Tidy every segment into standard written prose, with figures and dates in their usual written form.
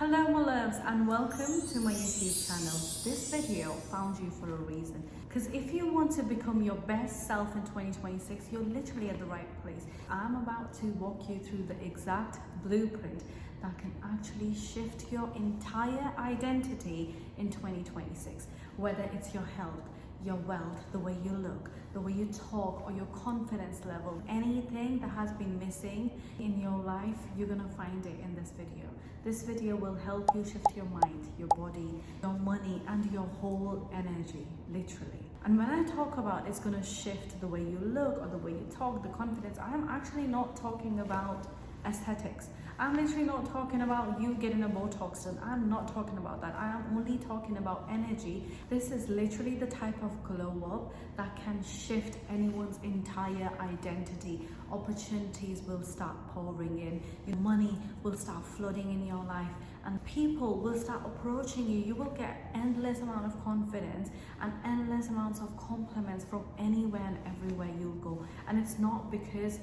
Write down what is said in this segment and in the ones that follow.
Hello my loves and welcome to my YouTube channel. This video found you for a reason, because if you want to become your best self in 2026, you're literally at the right place. I'm about to walk you through the exact blueprint that can actually shift your entire identity in 2026, whether it's your health, your wealth, the way you look, the way you talk, or your confidence level. Anything that has been missing in your life, you're gonna find it in this video. This video will help you shift your mind, your body, your money, and your whole energy, literally. And when I talk about it's gonna shift the way you look or the way you talk, the confidence, I'm actually not talking about aesthetics. I'm literally not talking about you getting a Botox done. I'm not talking about that. I am only talking about energy. This is literally the type of glow up that can shift anyone's entire identity. Opportunities will start pouring in. Your money will start flooding in your life, and people will start approaching you. You will get endless amount of confidence and endless amounts of compliments from anywhere and everywhere you go. And it's not because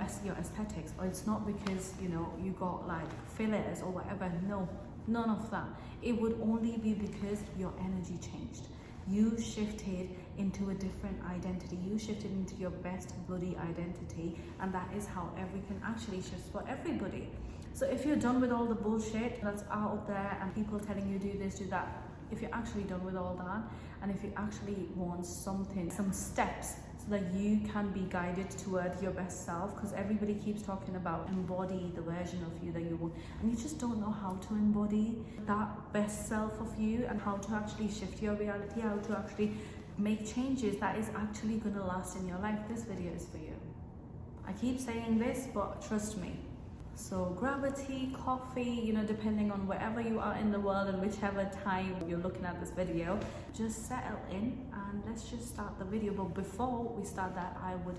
as your aesthetics, or it's not because you got like fillers or whatever. No, none of that. It would only be because your energy changed. You shifted into a different identity. You shifted into your best bloody identity, and that is how everything actually shifts for everybody. So if you're done with all the bullshit that's out there and people telling you do this, do that, if you're actually done with all that, and if you actually want something, some steps so that you can be guided toward your best self, because everybody keeps talking about embody the version of you that you want, and you just don't know how to embody that best self of you and how to actually shift your reality, how to actually make changes that is actually going to last in your life. This video is for you. I keep saying this, but trust me. So grab a tea, coffee, depending on wherever you are in the world and whichever time you're looking at this video, just settle in and let's just start the video. But before we start that, I would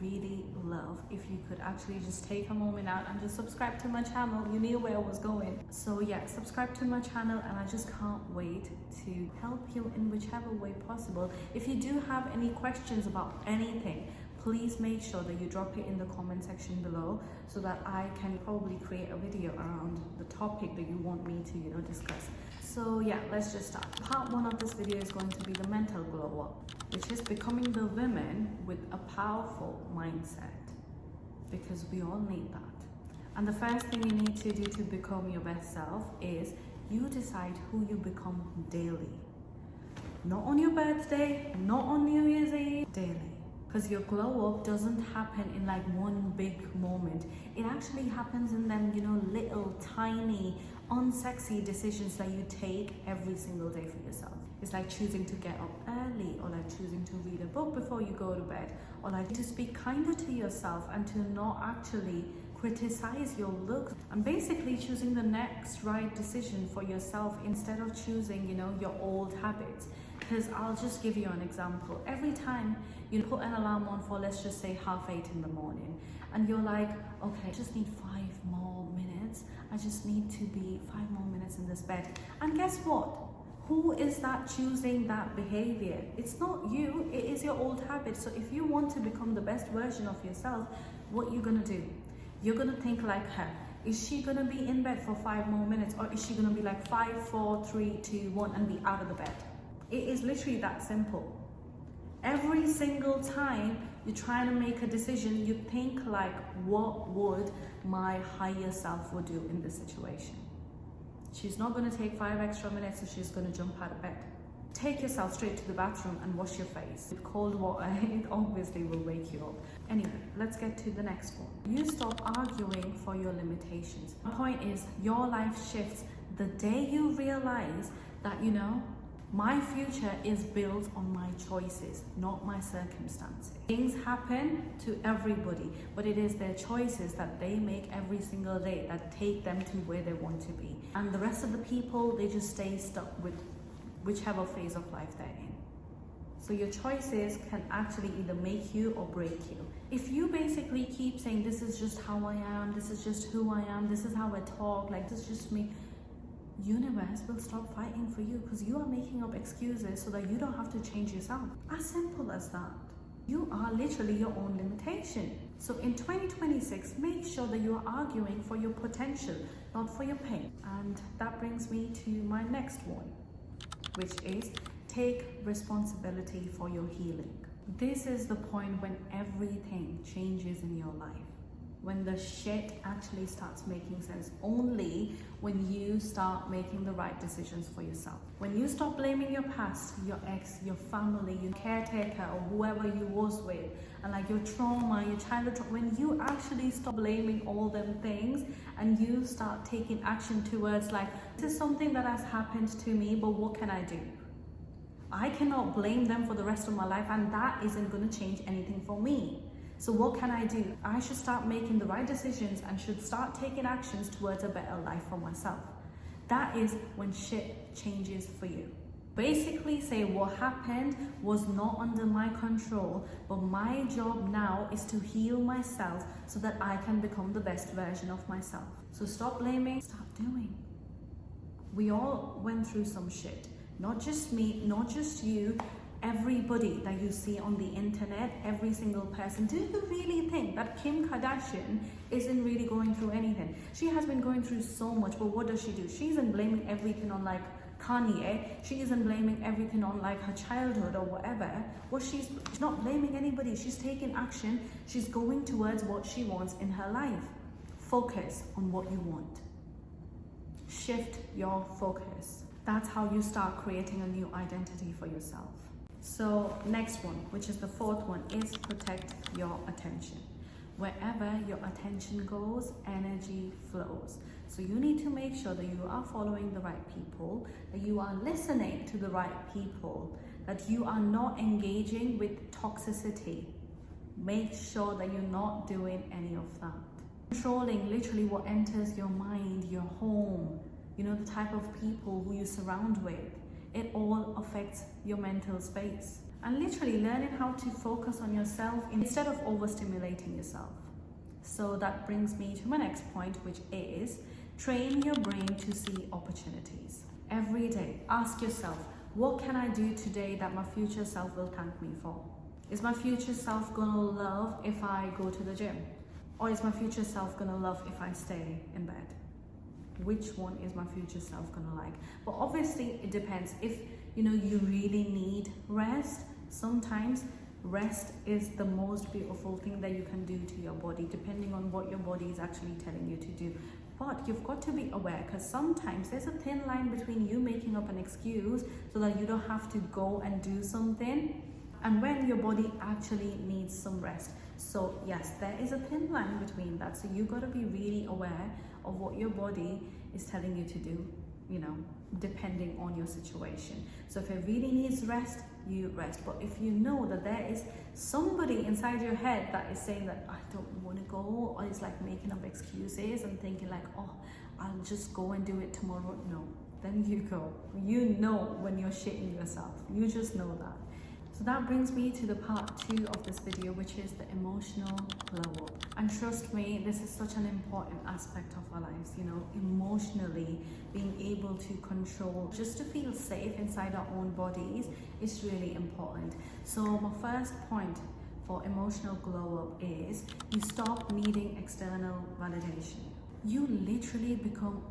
really love if you could actually just take a moment out and just subscribe to my channel. You knew where I was going. So yeah, subscribe to my channel, and I just can't wait to help you in whichever way possible. If you do have any questions about anything, please make sure that you drop it in the comment section below so that I can probably create a video around the topic that you want me to discuss. So yeah, let's just start. Part one of this video is going to be the mental glow up, which is becoming the women with a powerful mindset, because we all need that. And the first thing you need to do to become your best self is you decide who you become daily. Not on your birthday, not on New Year's Eve, daily. Because your glow up doesn't happen in like one big moment. It actually happens in them, little tiny, unsexy decisions that you take every single day for yourself. It's like choosing to get up early, or like choosing to read a book before you go to bed, or like to speak kinder to yourself and to not actually criticize your looks, and basically choosing the next right decision for yourself instead of choosing, your old habits. Because I'll just give you an example. Every time you put an alarm on for, let's just say 7:30 in the morning, and you're like, okay, I just need 5 more minutes. I just need to be 5 more minutes in this bed. And guess what? Who is that choosing that behavior? It's not you, it is your old habit. So if you want to become the best version of yourself, what you're gonna do? You're gonna think like her. Is she gonna be in bed for 5 more minutes, or is she gonna be like 5, 4, 3, 2, 1 and be out of the bed? It is literally that simple. Every single time you're trying to make a decision, you think like, what would my higher self would do in this situation? She's not going to take 5 extra minutes, so she's going to jump out of bed. Take yourself straight to the bathroom and wash your face with cold water. It obviously will wake you up. Anyway, let's get to the next one. You stop arguing for your limitations. The point is, your life shifts the day you realize that, my future is built on my choices, not my circumstances. Things happen to everybody, but it is their choices that they make every single day that take them to where they want to be. And the rest of the people, they just stay stuck with whichever phase of life they're in. So your choices can actually either make you or break you. If you basically keep saying, this is just how I am, this is just who I am, this is how I talk, like this is just me, universe will stop fighting for you, because you are making up excuses so that you don't have to change yourself. As simple as that. You are literally your own limitation. So in 2026, make sure that you are arguing for your potential, not for your pain. And that brings me to my next one, which is take responsibility for your healing. This is the point when everything changes in your life. When the shit actually starts making sense, only when you start making the right decisions for yourself. When you stop blaming your past, your ex, your family, your caretaker, or whoever you was with, and like your trauma, your childhood trauma, when you actually stop blaming all them things and you start taking action towards like, this is something that has happened to me, but what can I do? I cannot blame them for the rest of my life, and that isn't going to change anything for me. So what can I do? I should start making the right decisions and should start taking actions towards a better life for myself. That is when shit changes for you. Basically say what happened was not under my control, but my job now is to heal myself so that I can become the best version of myself. So stop blaming, start doing. We all went through some shit. Not just me, not just you, everybody that you see on the internet, every single person. Do you really think that Kim Kardashian isn't really going through anything? She has been going through so much, but what does she do? She isn't blaming everything on like Kanye. She isn't blaming everything on like her childhood or whatever. Well, she's not blaming anybody. She's taking action. She's going towards what she wants in her life. Focus on what you want. Shift your focus. That's how you start creating a new identity for yourself. So next one, which is the fourth one, is protect your attention. Wherever your attention goes, energy flows. So you need to make sure that you are following the right people, that you are listening to the right people, that you are not engaging with toxicity. Make sure that you're not doing any of that. Controlling literally what enters your mind, your home, you know, the type of people who you surround with. It all affects your mental space. And literally learning how to focus on yourself instead of overstimulating yourself. So that brings me to my next point, which is train your brain to see opportunities. Every day, ask yourself, what can I do today that my future self will thank me for? Is my future self gonna love if I go to the gym? Or is my future self gonna love if I stay in bed? Which one is my future self gonna like? But obviously it depends. If you know you really need rest, sometimes rest is the most beautiful thing that you can do to your body, depending on what your body is actually telling you to do. But you've got to be aware, because sometimes there's a thin line between you making up an excuse so that you don't have to go and do something, and when your body actually needs some rest. So yes, there is a thin line between that. So you got to be really aware of what your body is telling you to do, you know, depending on your situation. So if it really needs rest, you rest. But if you know that there is somebody inside your head that is saying that I don't want to go, or is like making up excuses and thinking like, oh, I'll just go and do it tomorrow. No, then you go. You know when you're shitting yourself. You just know that. So that brings me to the part 2 of this video, which is the emotional glow up. And trust me, this is such an important aspect of our lives, you know, emotionally being able to control, just to feel safe inside our own bodies is really important. So my first point for emotional glow up is you stop needing external validation. You literally become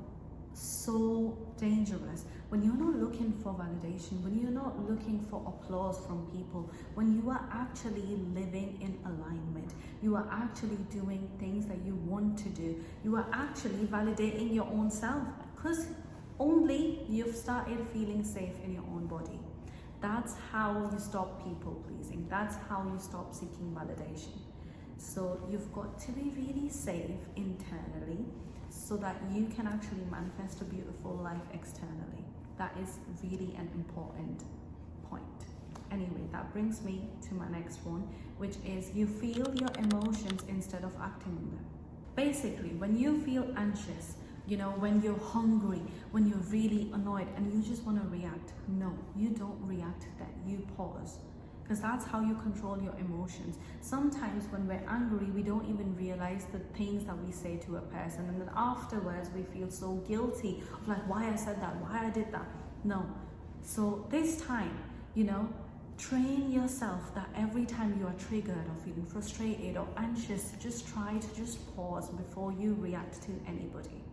so dangerous when you're not looking for validation, when you're not looking for applause from people, when you are actually living in alignment, you are actually doing things that you want to do, you are actually validating your own self, because only you've started feeling safe in your own body. That's how you stop people pleasing. That's how you stop seeking validation. So you've got to be really safe internally, so that you can actually manifest a beautiful life externally. That is really an important point. Anyway, that brings me to my next one, which is you feel your emotions instead of acting on them. Basically, when you feel anxious, you know, when you're hungry, when you're really annoyed and you just want to react, no, you don't react then, you pause. Because that's how you control your emotions. Sometimes when we're angry, we don't even realize the things that we say to a person, and then afterwards we feel so guilty of like, why I said that, why I did that. No. So this time, you know, train yourself that every time you are triggered or feeling frustrated or anxious, just try to just pause before you react to anybody.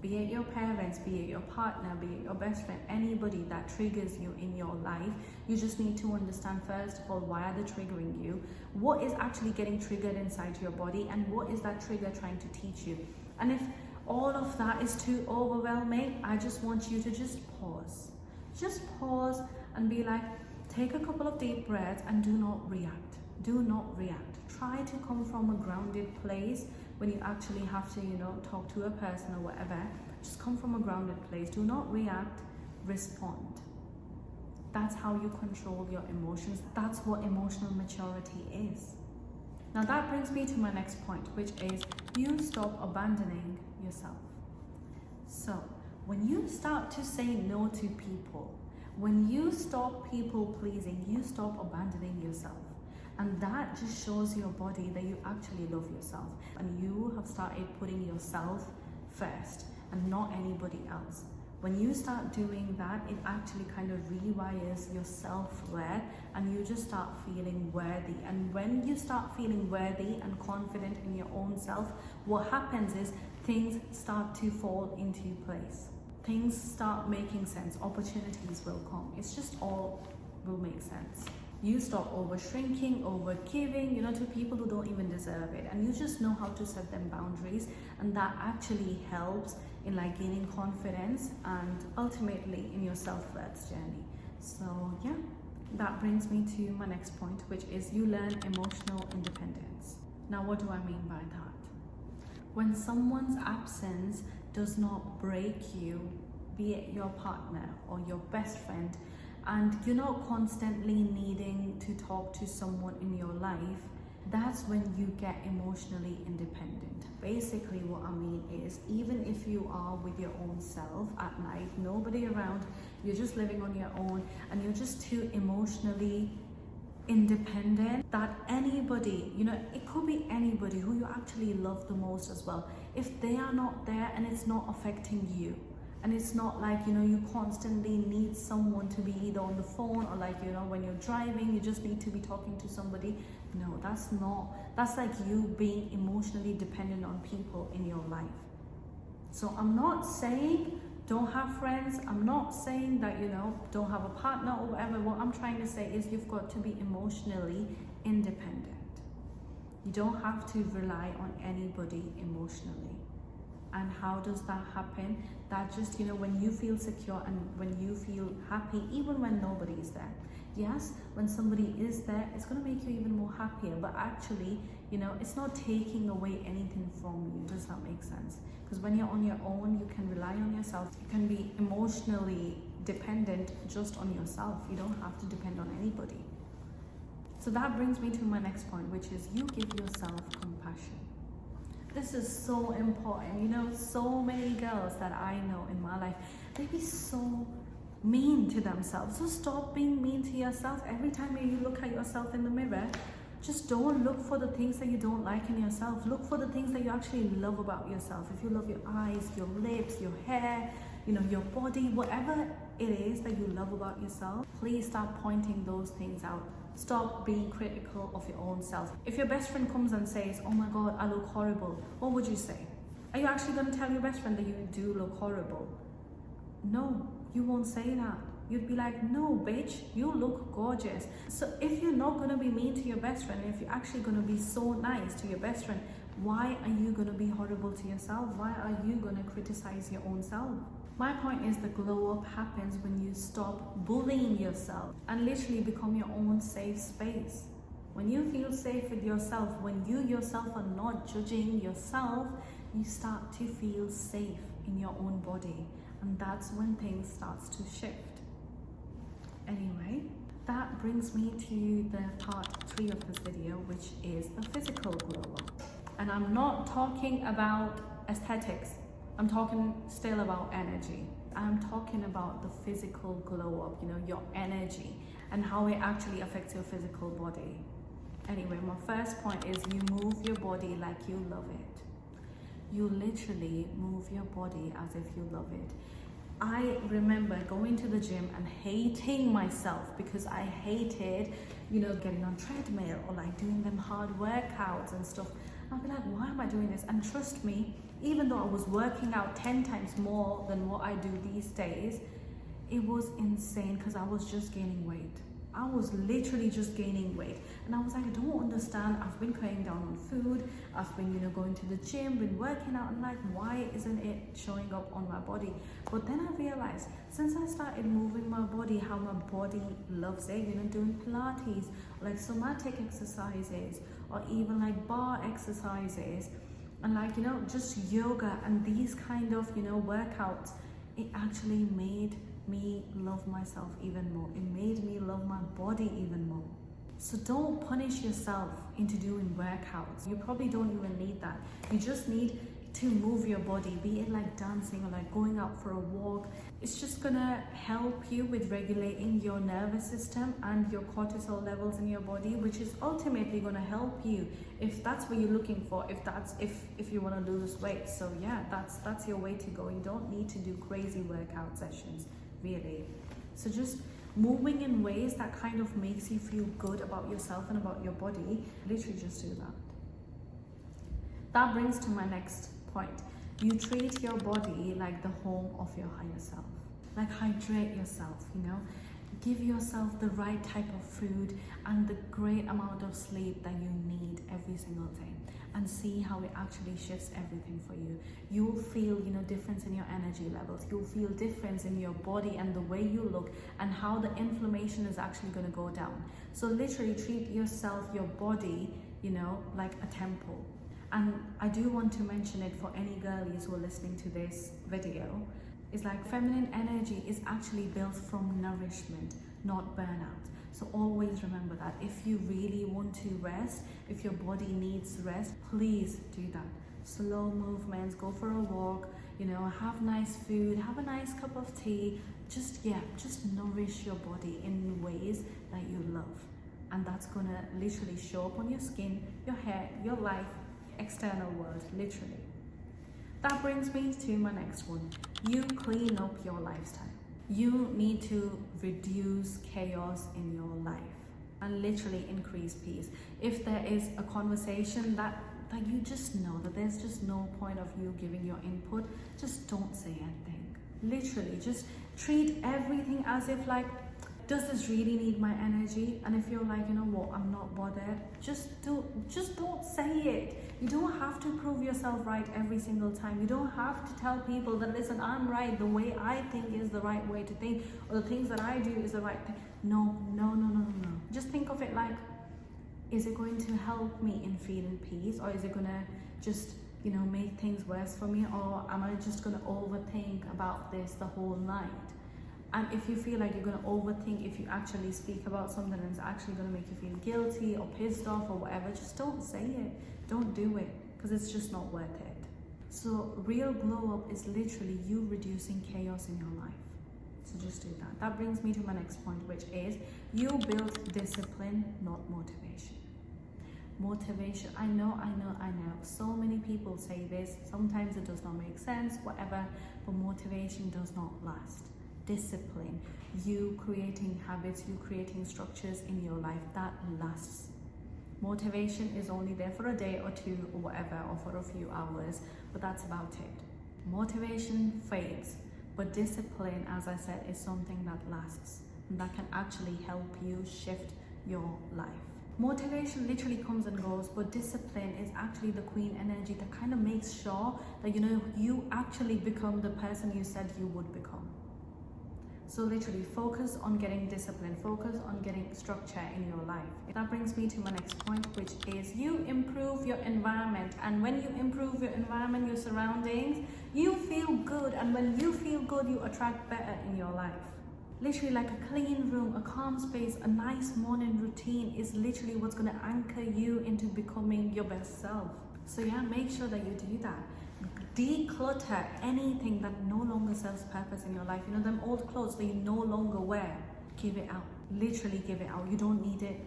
Be it your parents, be it your partner, be it your best friend, anybody that triggers you in your life, you just need to understand first of all, why are they triggering you? What is actually getting triggered inside your body, and what is that trigger trying to teach you? And if all of that is too overwhelming, I just want you to just pause. Just pause and be like, take a couple of deep breaths and do not react. Do not react. Try to come from a grounded place. When you actually have to, talk to a person or whatever, just come from a grounded place. Do not react, respond. That's how you control your emotions. That's what emotional maturity is. Now that brings me to my next point, which is you stop abandoning yourself. So when you start to say no to people, when you stop people pleasing, you stop abandoning yourself. And that just shows your body that you actually love yourself, and you have started putting yourself first and not anybody else. When you start doing that, it actually kind of rewires your self-worth, and you just start feeling worthy. And when you start feeling worthy and confident in your own self, what happens is things start to fall into place. Things start making sense. Opportunities will come. It's just all will make sense. You stop over shrinking, over giving, to people who don't even deserve it. And you just know how to set them boundaries. And that actually helps in gaining confidence and ultimately in your self-worth journey. So yeah, that brings me to my next point, which is you learn emotional independence. Now, what do I mean by that? When someone's absence does not break you, be it your partner or your best friend, and you're not constantly needing to talk to someone in your life, that's when you get emotionally independent. Basically what I mean is, even if you are with your own self at night, nobody around, you're just living on your own, and you're just too emotionally independent that anybody, it could be anybody who you actually love the most as well, if they are not there and it's not affecting you, and it's not you constantly need someone to be either on the phone or when you're driving, you just need to be talking to somebody. No, that's like you being emotionally dependent on people in your life. So I'm not saying don't have friends. I'm not saying that, don't have a partner or whatever. What I'm trying to say is you've got to be emotionally independent. You don't have to rely on anybody emotionally. And how does that happen? That just, when you feel secure and when you feel happy, even when nobody is there. Yes, when somebody is there, it's going to make you even more happier. But actually, it's not taking away anything from you. Does that make sense? Because when you're on your own, you can rely on yourself. You can be emotionally dependent just on yourself. You don't have to depend on anybody. So that brings me to my next point, which is you give yourself compassion. This is so important. So many girls that I know in my life, they be so mean to themselves. So stop being mean to yourself. Every time you look at yourself in the mirror, just don't look for the things that you don't like in yourself. Look for the things that you actually love about yourself. If you love your eyes, your lips, your hair, your body, whatever it is that you love about yourself, please start pointing those things out. Stop being critical of your own self. If your best friend comes and says, oh my God, I look horrible, what would you say? Are you actually going to tell your best friend that you do look horrible? No, you won't say that. You'd be like, no, bitch, you look gorgeous. So if you're not going to be mean to your best friend, if you're actually going to be so nice to your best friend, why are you going to be horrible to yourself? Why are you going to criticize your own self? My point is the glow up happens when you stop bullying yourself and literally become your own safe space. When you feel safe with yourself, when you yourself are not judging yourself, you start to feel safe in your own body. And that's when things starts to shift. Anyway, that brings me to the part 3 of this video, which is the physical glow up. And I'm not talking about aesthetics. I'm talking still about energy. I'm talking about the physical glow up, your energy and how it actually affects your physical body. Anyway, my first point is you move your body like you love it. You literally move your body as if you love it. I remember going to the gym and hating myself because I hated, getting on treadmill or doing them hard workouts and stuff. I'd be like, why am I doing this? And trust me, even though I was working out 10 times more than what I do these days, it was insane because I was just gaining weight. I was literally just gaining weight, and I was like, I don't understand. I've been cutting down on food, I've been going to the gym, been working out, and like, why isn't it showing up on my body? But then I realized, since I started moving my body how my body loves it, doing Pilates, like somatic exercises, or even like bar exercises, and like just yoga and these kind of workouts, it actually made me love myself even more. It made me love my body even more. So don't punish yourself into doing workouts. You probably don't even need that. You just need to move your body, be it like dancing or like going out for a walk. It's just gonna help you with regulating your nervous system and your cortisol levels in your body, which is ultimately gonna help you if that's what you're looking for, if you want to lose weight. So yeah, that's your way to go. You don't need to do crazy workout sessions, really. So just moving in ways that kind of makes you feel good about yourself and about your body, literally just do that. That brings to my next point. You treat your body like the home of your higher self. Like, hydrate yourself, give yourself the right type of food and the great amount of sleep that you need every single day, and see how it actually shifts everything for you. You'll feel difference in your energy levels. You'll feel difference in your body and the way you look, and how the inflammation is actually going to go down. So literally treat yourself, your body, like a temple. And I do want to mention it for any girlies who are listening to this video. It's like, feminine energy is actually built from nourishment, not burnout. So always remember that. If you really want to rest, if your body needs rest, please do that. Slow movements, go for a walk, have nice food, have a nice cup of tea. Just nourish your body in ways that you love. And that's gonna literally show up on your skin, your hair, your life, external world, literally. That brings me to my next one. You clean up your lifestyle. You need to reduce chaos in your life and literally increase peace. If there is a conversation that you just know that there's just no point of you giving your input, just don't say anything. Literally, just treat everything as if like, does this really need my energy? And if you're like, what, I'm not bothered, just don't say it. You don't have to prove yourself right every single time. You don't have to tell people that, listen, I'm right, the way I think is the right way to think, or the things that I do is the right thing. No. Just think of it like, is it going to help me in feeling peace, or is it gonna just make things worse for me, or am I just gonna overthink about this the whole night? And if you feel like you're going to overthink, if you actually speak about something and it's actually going to make you feel guilty or pissed off or whatever, just don't say it. Don't do it, because it's just not worth it. So real glow up is literally you reducing chaos in your life. So just do that. That brings me to my next point, which is you build discipline, not motivation. Motivation, I know. So many people say this. Sometimes it does not make sense, whatever, but motivation does not last. Discipline, you creating habits, you creating structures in your life, that lasts. Motivation is only there for a day or two or whatever, or for a few hours, but that's about it. Motivation fades, but discipline, as I said, is something that lasts and that can actually help you shift your life. Motivation literally comes and goes, but discipline is actually the queen energy that kind of makes sure that you actually become the person you said you would become. So literally focus on getting discipline, focus on getting structure in your life. That brings me to my next point, which is you improve your environment. And when you improve your environment, your surroundings, you feel good. And when you feel good, you attract better in your life. Literally, like a clean room, a calm space, a nice morning routine is literally what's going to anchor you into becoming your best self. So yeah, make sure that you do that. Declutter anything that no longer serves purpose in your life. Them old clothes that you no longer wear, give it out. Literally give it out. You don't need it.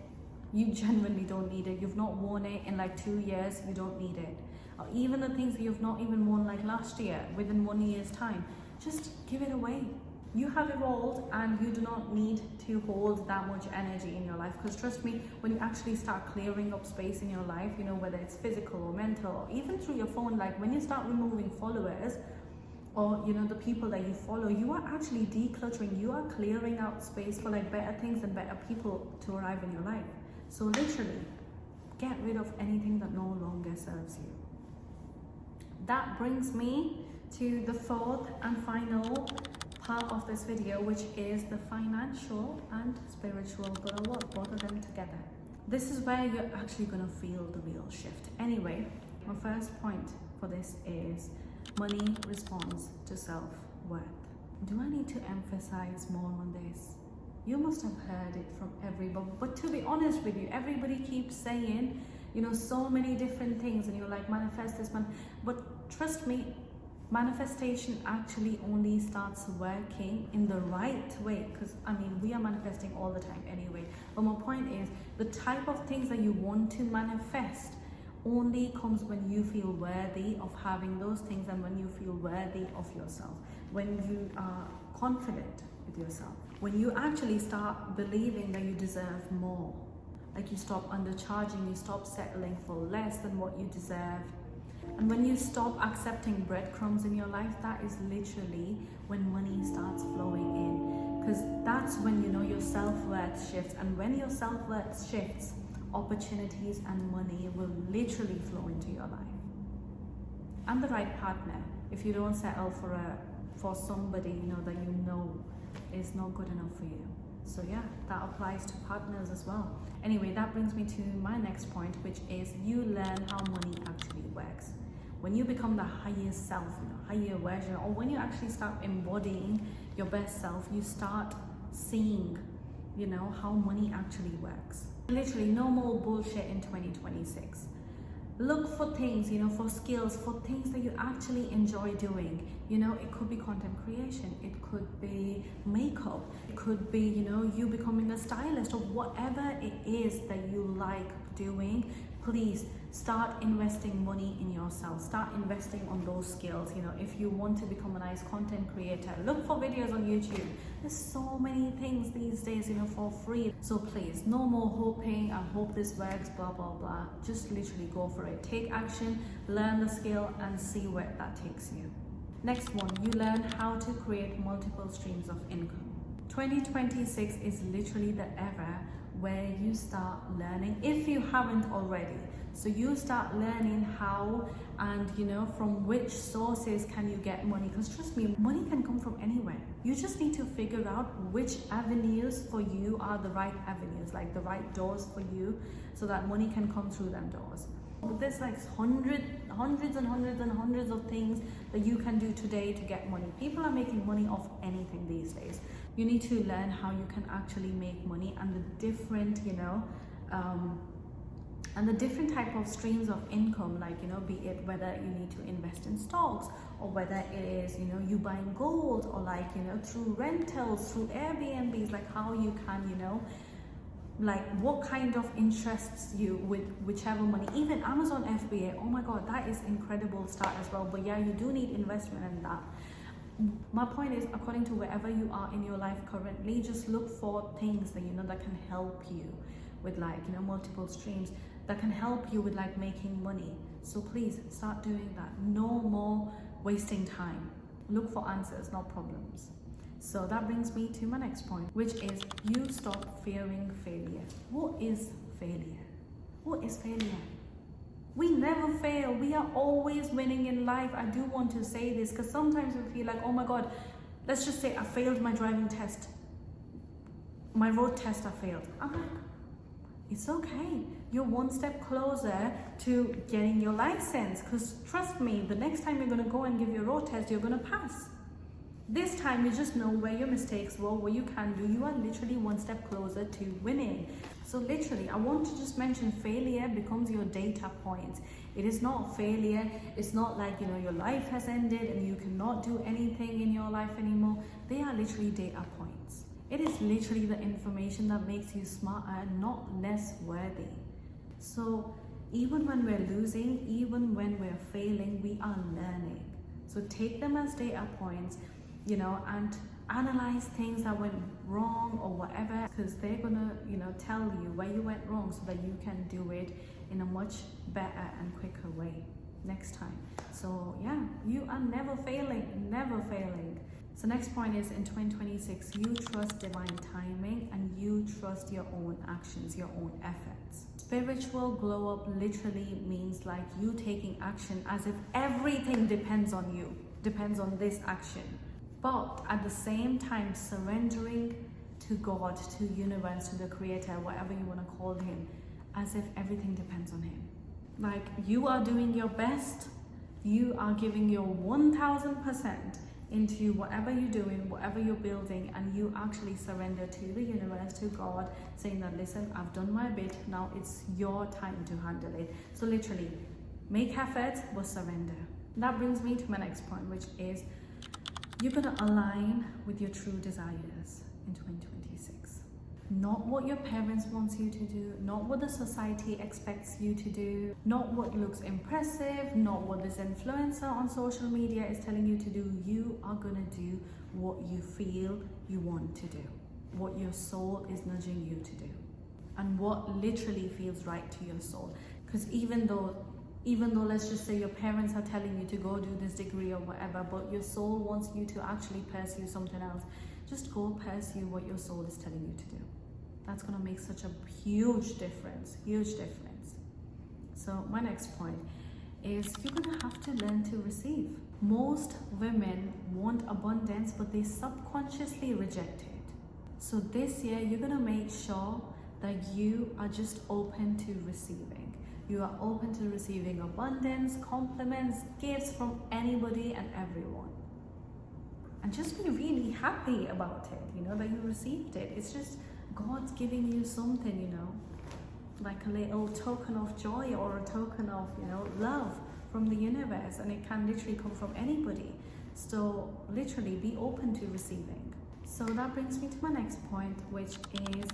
You genuinely don't need it. You've not worn it in like 2 years, you don't need it. Or even the things that you've not even worn like last year, within 1 year's time, just give it away. You have evolved and you do not need to hold that much energy in your life, because trust me, when you actually start clearing up space in your life, you know, whether it's physical or mental or even through your phone, like when you start removing followers or, you know, the people that you follow, you are actually decluttering, you are clearing out space for like better things and better people to arrive in your life. So literally get rid of anything that no longer serves you. That brings me to the fourth and final part of this video, which is the financial and spiritual. But I want both of them together. This is where you're actually going to feel the real shift. Anyway, my first point for this is money responds to self-worth. Do I need to emphasize more on this? You must have heard it from everybody, but to be honest with you, everybody keeps saying, you know, so many different things, and you're like, manifest this, but trust me, manifestation actually only starts working in the right way, because I mean, we are manifesting all the time anyway. But my point is, the type of things that you want to manifest only comes when you feel worthy of having those things, and when you feel worthy of yourself, when you are confident with yourself, when you actually start believing that you deserve more, like you stop undercharging, you stop settling for less than what you deserve. And when you stop accepting breadcrumbs in your life, that is literally when money starts flowing in, because that's when, you know, your self-worth shifts. And when your self-worth shifts, opportunities and money will literally flow into your life. And the right partner, if you don't settle for somebody, you know, that you know is not good enough for you. So yeah, that applies to partners as well. Anyway, that brings me to my next point, which is you learn how money actually works. When you become the highest self, you know, higher version, or when you actually start embodying your best self, you start seeing, you know, how money actually works. Literally no more bullshit in 2026. Look for things, you know, for skills, for things that you actually enjoy doing. You know, it could be content creation, it could be makeup, it could be, you know, you becoming a stylist, or whatever it is that you like doing. Please start investing money in yourself. Start investing on those skills. You know, if you want to become a nice content creator, look for videos on YouTube. There's so many things these days, you know, for free. So please, no more hoping, I hope this works, blah, blah, blah. Just literally go for it. Take action, learn the skill, and see where that takes you. Next one, you learn how to create multiple streams of income. 2026 is literally the era where you start learning, if you haven't already. So you start learning how, and you know, from which sources can you get money, because trust me, money can come from anywhere. You just need to figure out which avenues for you are the right avenues, like the right doors for you, so that money can come through them doors. There's like hundreds of things that you can do today to get money. People are making money off anything these days. You need to learn how you can actually make money, and the different, you know, and the different type of streams of income, like, you know, be it whether you need to invest in stocks, or whether it is, you know, you buying gold, or like, you know, through rentals, through Airbnbs, like how you can, you know, like what kind of interests you with whichever money. Even Amazon FBA, oh my god, that is incredible start as well. But yeah, you do need investment in that. My point is, according to wherever you are in your life currently, just look for things that, you know, that can help you with, like, you know, multiple streams, that can help you with like making money. So please start doing that. No more wasting time. Look for answers, not problems. So that brings me to my next point, which is you stop fearing failure. What is failure? What is failure? We never fail. We are always winning in life. I do want to say this, because sometimes we feel like, oh my god, let's just say I failed my driving test. My road test, I failed. I'm like, it's okay. You're one step closer to getting your license, because trust me, the next time you're going to go and give your road test, you're going to pass. This time you just know where your mistakes were, what you can do. You are literally one step closer to winning. So literally, I want to just mention, failure becomes your data point. It is not failure. It's not like, you know, your life has ended and you cannot do anything in your life anymore. They are literally data points. It is literally the information that makes you smarter, not less worthy. So even when we're losing, even when we're failing, we are learning. So take them as data points. and analyze things that went wrong or whatever, because they're gonna, tell you where you went wrong so that you can do it in a much better and quicker way next time. So yeah, you are never failing, never failing. So next point is, in 2026, you trust divine timing and you trust your own actions, your own efforts. Spiritual glow up literally means like you taking action as if everything depends on you, depends on this action. But at the same time, surrendering to God, to universe, to the creator, whatever you want to call him, as if everything depends on him. Like, you are doing your best, you are giving your 1000% into whatever you're doing, whatever you're building, and you actually surrender to the universe, to God, saying that, listen, I've done my bit, now it's your time to handle it. So literally, make effort but surrender. That brings me to my next point, which is you're gonna align with your true desires in 2026. Not what your parents want you to do, not what the society expects you to do, not what looks impressive, not what this influencer on social media is telling you to do. You are gonna do what you feel you want to do, what your soul is nudging you to do, and what literally feels right to your soul. Because even though let's just say your parents are telling you to go do this degree or whatever, but your soul wants you to actually pursue something else, just go pursue what your soul is telling you to do. That's going to make such a huge difference, huge difference. So my next point is you're going to have to learn to receive. Most women want abundance, but they subconsciously reject it. So this year, you're going to make sure that you are just open to receiving. You are open to receiving abundance, compliments, gifts from anybody and everyone. And just be really happy about it, that you received it. It's just God's giving you something, like a little token of joy or a token of, love from the universe. And it can literally come from anybody. So literally be open to receiving. So that brings me to my next point, which is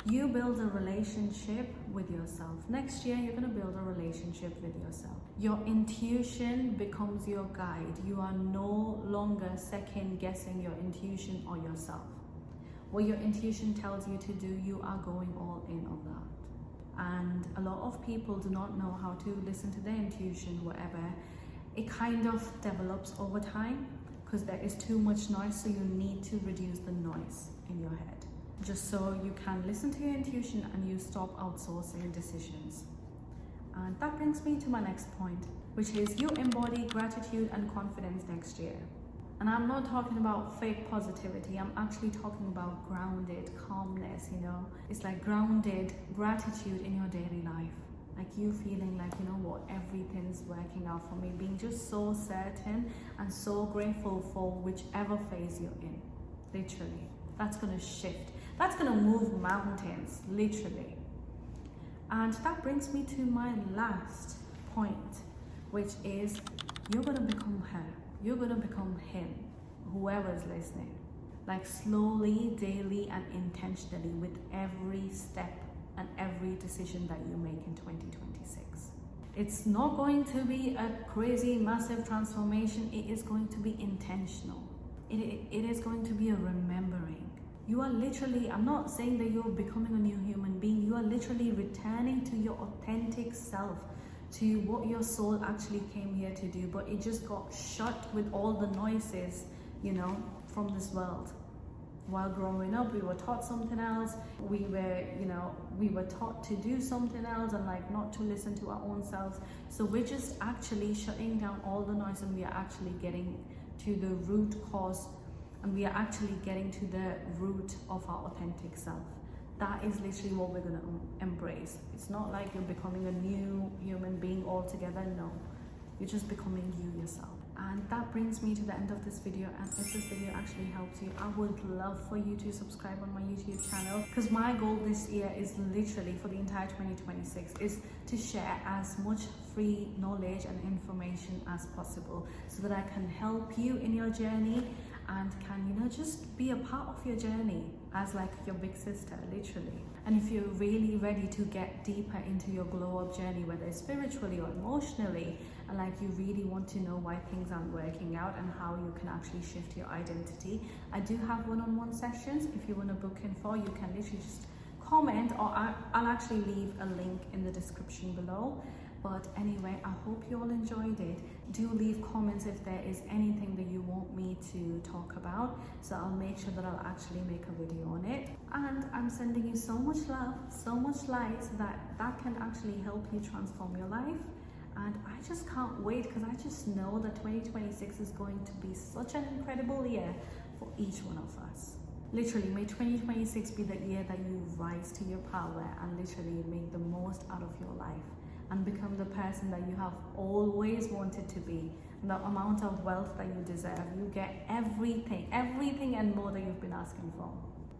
you build a relationship with yourself. Next year, you're going to build a relationship with yourself. Your intuition becomes your guide. You are no longer second guessing your intuition or yourself. What your intuition tells you to do, you are going all in on that. And a lot of people do not know how to listen to their intuition, whatever. It kind of develops over time because there is too much noise, so you need to reduce the noise in your head, just so you can listen to your intuition and you stop outsourcing decisions. And that brings me to my next point, which is you embody gratitude and confidence next year. And I'm not talking about fake positivity, I'm actually talking about grounded calmness, It's like grounded gratitude in your daily life. Like you feeling like, everything's working out for me, being just so certain and so grateful for whichever phase you're in, literally. That's gonna shift. That's gonna move mountains, literally. And that brings me to my last point, which is you're gonna become her. You're gonna become him, whoever's listening. Like slowly, daily, and intentionally with every step and every decision that you make in 2026. It's not going to be a crazy, massive transformation. It is going to be intentional. It is going to be a remembering. You are literally, I'm not saying that you're becoming a new human being. You are literally returning to your authentic self, to what your soul actually came here to do, but it just got shut with all the noises, from this world. While growing up, we were taught something else. We were taught to do something else and not to listen to our own selves. So we're just actually shutting down all the noise, and we are actually getting to the root cause, and we are actually getting to the root of our authentic self. That is literally what we're going to embrace. It's not like you're becoming a new human being altogether. No, you're just becoming you yourself. And that brings me to the end of this video. And if this video actually helps you, I would love for you to subscribe on my YouTube channel, because my goal this year is literally for the entire 2026 is to share as much free knowledge and information as possible, so that I can help you in your journey and can, just be a part of your journey as your big sister, literally. And if you're really ready to get deeper into your glow up journey, whether it's spiritually or emotionally, and like you really want to know why things aren't working out and how you can actually shift your identity, I do have one-on-one sessions. If you want to book in for, you can literally just comment, or I'll actually leave a link in the description below. But anyway, I hope you all enjoyed it. Do leave comments if there is anything that you want me to talk about, so I'll make sure that I'll actually make a video on it. And I'm sending you so much love, so much light, so that can actually help you transform your life. And I just can't wait, because I just know that 2026 is going to be such an incredible year for each one of us. Literally, may 2026 be the year that you rise to your power and literally make the most out of your life and become the person that you have always wanted to be. The amount of wealth that you deserve, you get everything and more that you've been asking for.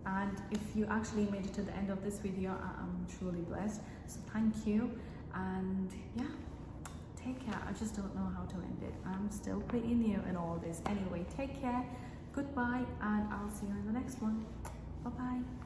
And if you actually made it to the end of this video, I'm truly blessed. So thank you, and yeah, take care. I just don't know how to end it. I'm still pretty new in all this. Anyway, take care, goodbye, and I'll see you in the next one. Bye bye.